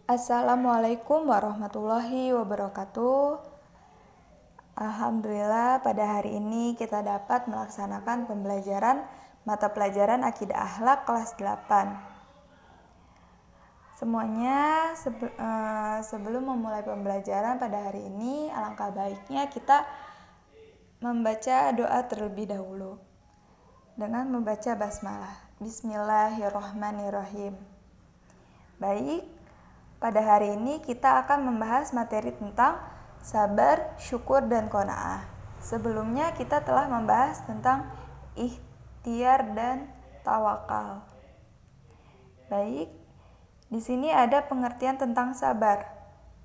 Assalamualaikum warahmatullahi wabarakatuh. Alhamdulillah pada hari ini kita dapat melaksanakan pembelajaran mata pelajaran Akidah Akhlak kelas 8. Semuanya sebelum memulai pembelajaran pada hari ini, alangkah baiknya kita membaca doa terlebih dahulu dengan membaca basmalah. Bismillahirrahmanirrahim. Baik, pada hari ini kita akan membahas materi tentang sabar, syukur, dan qanaah. Sebelumnya kita telah membahas tentang ikhtiar dan tawakal. Baik, di sini ada pengertian tentang sabar.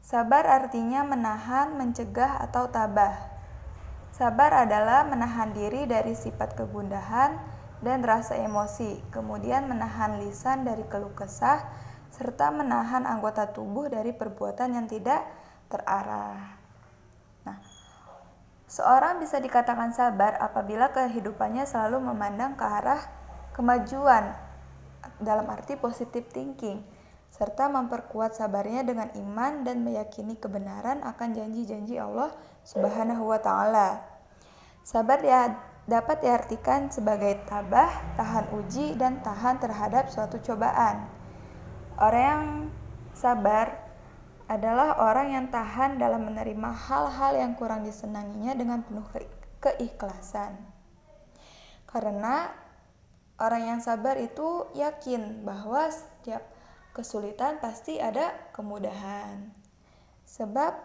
Sabar artinya menahan, mencegah, atau tabah. Sabar adalah menahan diri dari sifat kegundahan dan rasa emosi, kemudian menahan lisan dari keluh kesah, serta menahan anggota tubuh dari perbuatan yang tidak terarah. Nah, seorang bisa dikatakan sabar apabila kehidupannya selalu memandang ke arah kemajuan dalam arti positive thinking, serta memperkuat sabarnya dengan iman dan meyakini kebenaran akan janji-janji Allah Subhanahu wa Ta'ala. Sabar dapat diartikan sebagai tabah, tahan uji, dan tahan terhadap suatu cobaan. Orang yang sabar adalah orang yang tahan dalam menerima hal-hal yang kurang disenanginya dengan penuh keikhlasan. Karena orang yang sabar itu yakin bahwa setiap kesulitan pasti ada kemudahan. Sebab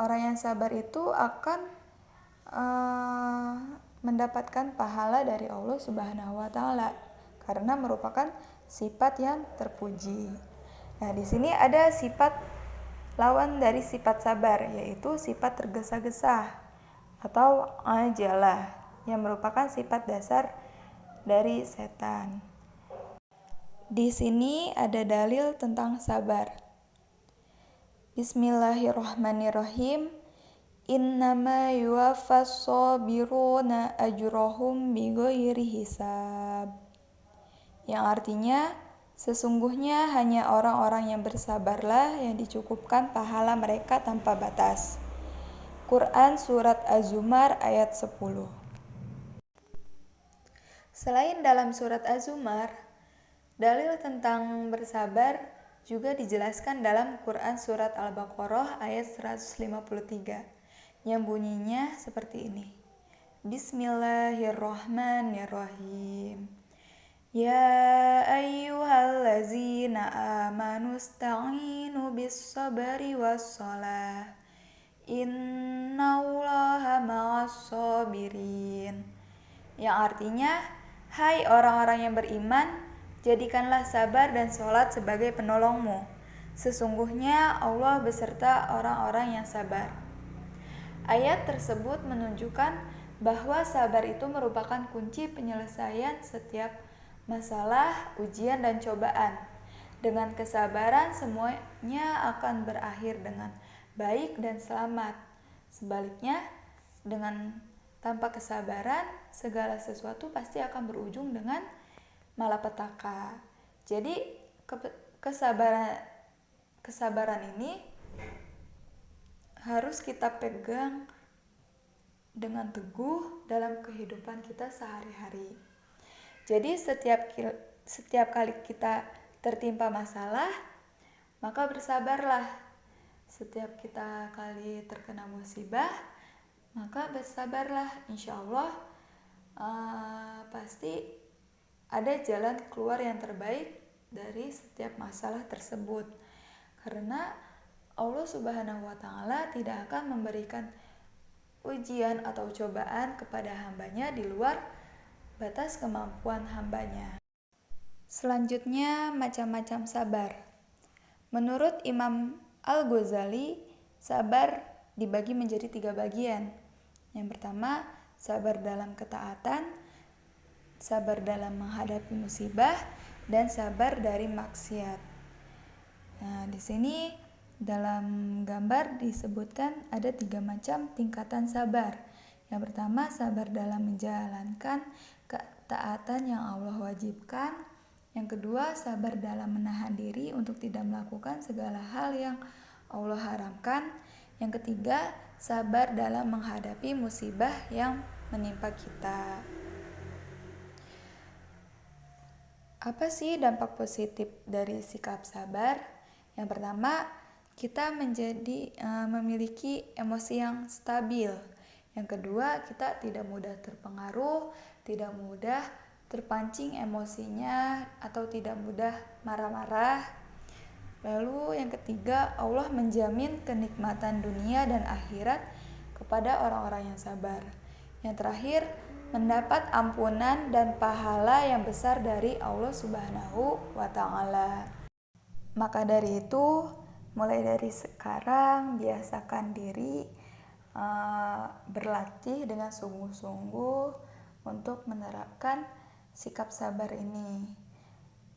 orang yang sabar itu akan mendapatkan pahala dari Allah Subhanahu wa Ta'ala karena merupakan sifat yang terpuji. Nah, di sini ada sifat lawan dari sifat sabar, yaitu sifat tergesa-gesa atau ajalah, yang merupakan sifat dasar dari setan. Di sini ada dalil tentang sabar. Bismillahirrahmanirrahim. Innama yuwaffas sabiruna ajrahum bighairi hisab. Yang artinya, sesungguhnya hanya orang-orang yang bersabarlah yang dicukupkan pahala mereka tanpa batas. Quran Surat Az-Zumar ayat 10. Selain dalam Surat Az-Zumar, dalil tentang bersabar juga dijelaskan dalam Quran Surat Al-Baqarah ayat 153, yang bunyinya seperti ini. Bismillahirrahmanirrahim. Ya ayyuhallazina amanu sta'inu bis-sabri was-shalah. Innallaha ma'as-sabirin. Yang artinya, hai orang-orang yang beriman, jadikanlah sabar dan sholat sebagai penolongmu. Sesungguhnya Allah beserta orang-orang yang sabar. Ayat tersebut menunjukkan bahwa sabar itu merupakan kunci penyelesaian setiap masalah, ujian, dan cobaan. Dengan kesabaran, semuanya akan berakhir dengan baik dan selamat. Sebaliknya, tanpa kesabaran, segala sesuatu pasti akan berujung dengan malapetaka. Jadi, kesabaran ini harus kita pegang dengan teguh dalam kehidupan kita sehari-hari. Jadi setiap kali kita tertimpa masalah, maka bersabarlah. Setiap kita kali terkena musibah, maka bersabarlah. Insya Allah pasti ada jalan keluar yang terbaik dari setiap masalah tersebut. Karena Allah Subhanahu wa Ta'ala tidak akan memberikan ujian atau cobaan kepada hambanya di luar batas kemampuan hambanya. Selanjutnya, macam-macam sabar. Menurut Imam Al-Ghazali, sabar dibagi menjadi 3 bagian. Yang pertama, sabar dalam ketaatan, sabar dalam menghadapi musibah, dan sabar dari maksiat. Nah, di sini dalam gambar disebutkan ada 3 macam tingkatan sabar. Yang pertama, sabar dalam menjalankan ketaatan yang Allah wajibkan. Yang kedua, sabar dalam menahan diri untuk tidak melakukan segala hal yang Allah haramkan. Yang ketiga, sabar dalam menghadapi musibah yang menimpa kita. Apa sih dampak positif dari sikap sabar? Yang pertama, kita memiliki emosi yang stabil. Yang kedua, kita tidak mudah terpengaruh, tidak mudah terpancing emosinya, atau tidak mudah marah-marah. Lalu yang ketiga, Allah menjamin kenikmatan dunia dan akhirat kepada orang-orang yang sabar. Yang terakhir, mendapat ampunan dan pahala yang besar dari Allah Subhanahu wa Ta'ala. Maka dari itu, mulai dari sekarang biasakan diri berlatih dengan sungguh-sungguh untuk menerapkan sikap sabar ini.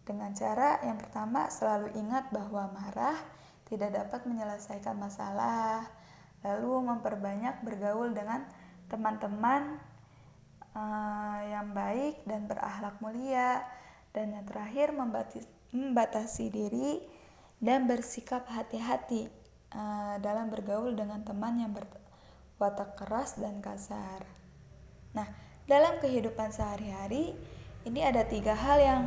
Dengan cara yang pertama, selalu ingat bahwa marah tidak dapat menyelesaikan masalah. Lalu memperbanyak bergaul dengan teman-teman yang baik dan berakhlak mulia. Dan yang terakhir, membatasi diri dan bersikap hati-hati dalam bergaul dengan teman yang berwatak keras dan kasar. Nah, dalam kehidupan sehari-hari ini ada 3 hal yang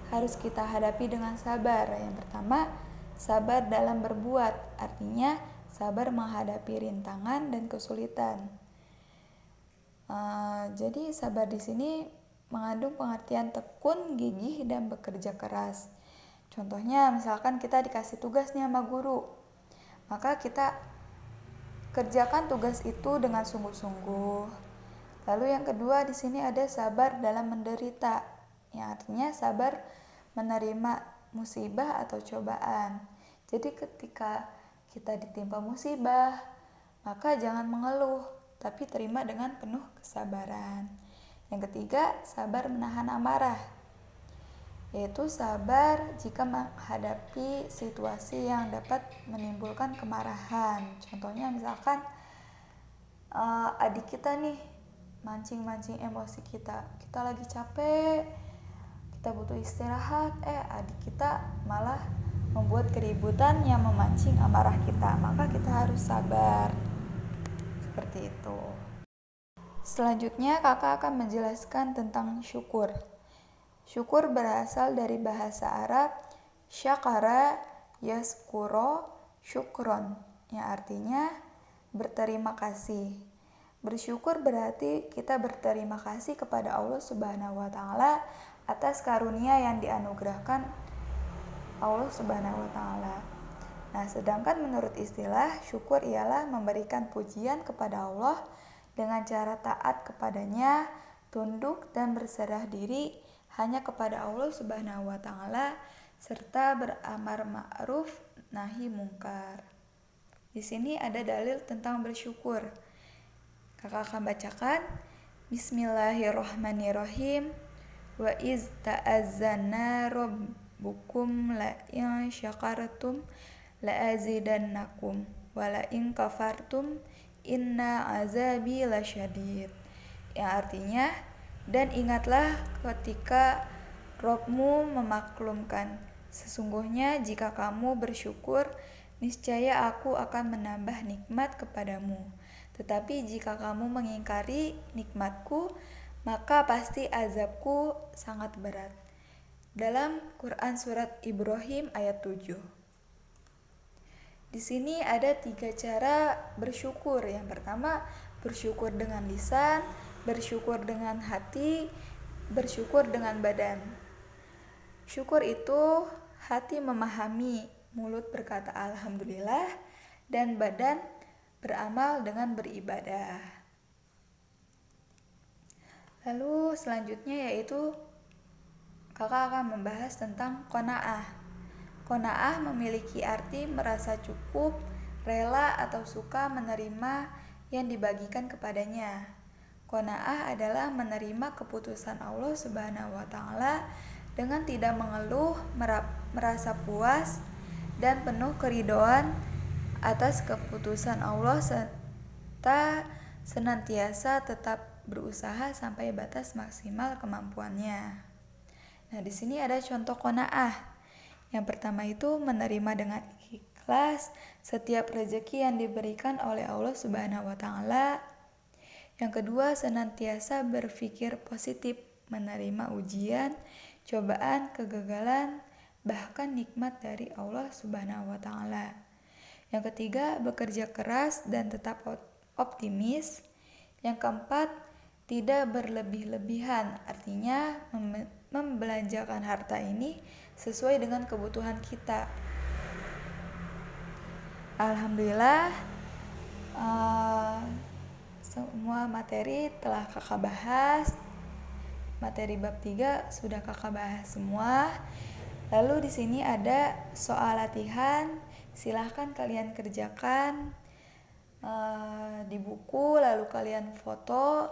harus kita hadapi dengan sabar. Yang pertama, sabar dalam berbuat, artinya sabar menghadapi rintangan dan kesulitan. Jadi sabar di sini mengandung pengertian tekun, gigih, dan bekerja keras. Contohnya, misalkan kita dikasih tugas nih sama guru, maka kita kerjakan tugas itu dengan sungguh-sungguh. Lalu yang kedua, di sini ada sabar dalam menderita, yang artinya sabar menerima musibah atau cobaan. Jadi ketika kita ditimpa musibah, maka jangan mengeluh, tapi terima dengan penuh kesabaran. Yang ketiga, sabar menahan amarah, yaitu sabar jika menghadapi situasi yang dapat menimbulkan kemarahan. Contohnya misalkan adik kita nih mancing-mancing emosi kita lagi capek, kita butuh istirahat, adik kita malah membuat keributan yang memancing amarah kita, maka kita harus sabar. Seperti itu. Selanjutnya kakak akan menjelaskan tentang syukur. Syukur berasal dari bahasa Arab syakara yaskuro syukron, yang artinya berterima kasih. Bersyukur berarti kita berterima kasih kepada Allah Subhanahu wa Ta'ala atas karunia yang dianugerahkan Allah Subhanahu wa Ta'ala. Nah, sedangkan menurut istilah, syukur ialah memberikan pujian kepada Allah dengan cara taat kepadanya, tunduk dan berserah diri hanya kepada Allah Subhanahu wa Ta'ala, serta beramar ma'ruf nahi mungkar. Di sini ada dalil tentang bersyukur. Kakak akan bacakan. Bismillahirrahmanirrahim. Wa iz ta'azzana rabbukum la in syakartum la azidannakum wa la in kafartum inna azabi lasyadid. Yang artinya, dan ingatlah ketika Rabbmu memaklumkan, sesungguhnya jika kamu bersyukur, niscaya aku akan menambah nikmat kepadamu. Tetapi jika kamu mengingkari nikmatku, maka pasti azabku sangat berat. Dalam Quran Surat Ibrahim ayat 7. Di sini ada 3 cara bersyukur. Yang pertama, bersyukur dengan lisan, bersyukur dengan hati, bersyukur dengan badan. Syukur itu hati memahami, mulut berkata alhamdulillah, dan badan beramal dengan beribadah. Lalu selanjutnya yaitu kakak akan membahas tentang qanaah. Qanaah memiliki arti merasa cukup, rela atau suka menerima yang dibagikan kepadanya. Qanaah adalah menerima keputusan Allah Subhanahu wa Ta'ala dengan tidak mengeluh, merasa puas dan penuh keridhaan atas keputusan Allah, serta senantiasa tetap berusaha sampai batas maksimal kemampuannya. Nah, di sini ada contoh qanaah. Yang pertama itu menerima dengan ikhlas setiap rezeki yang diberikan oleh Allah Subhanahu wa taala. Yang kedua, senantiasa berpikir positif, menerima ujian, cobaan, kegagalan, bahkan nikmat dari Allah Subhanahu wa taala. Yang ketiga, bekerja keras dan tetap optimis. Yang keempat, tidak berlebih-lebihan, artinya membelanjakan harta ini sesuai dengan kebutuhan kita. Alhamdulillah, semua materi telah kakak bahas. Materi bab 3 sudah kakak bahas semua. Lalu di sini ada soal latihan, silahkan kalian kerjakan di buku, lalu kalian foto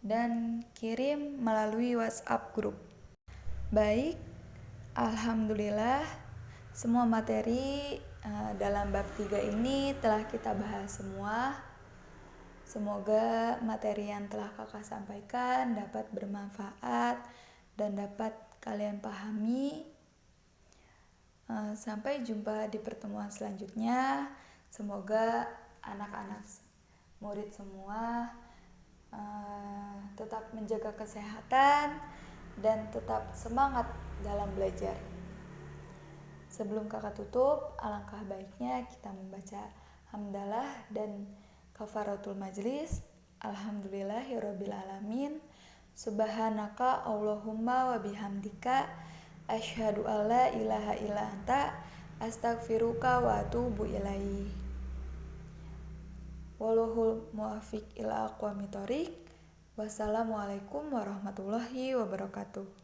dan kirim melalui WhatsApp grup. Baik, alhamdulillah semua materi dalam bab 3 ini telah kita bahas semua. Semoga materi yang telah kakak sampaikan dapat bermanfaat dan dapat kalian pahami. Sampai jumpa di pertemuan selanjutnya. Semoga anak-anak murid semua tetap menjaga kesehatan dan tetap semangat dalam belajar. Sebelum kakak tutup, alangkah baiknya kita membaca hamdalah dan kafaratul majlis. Alhamdulillahirabbil alamin. Subhanaka Allahumma wa bihamdika asyhadu alla ilaha illa anta astaghfiruka wa atubu ilaih. Wallahul muwaffiq ila aqwamit thoriq. Wassalamualaikum warahmatullahi wabarakatuh.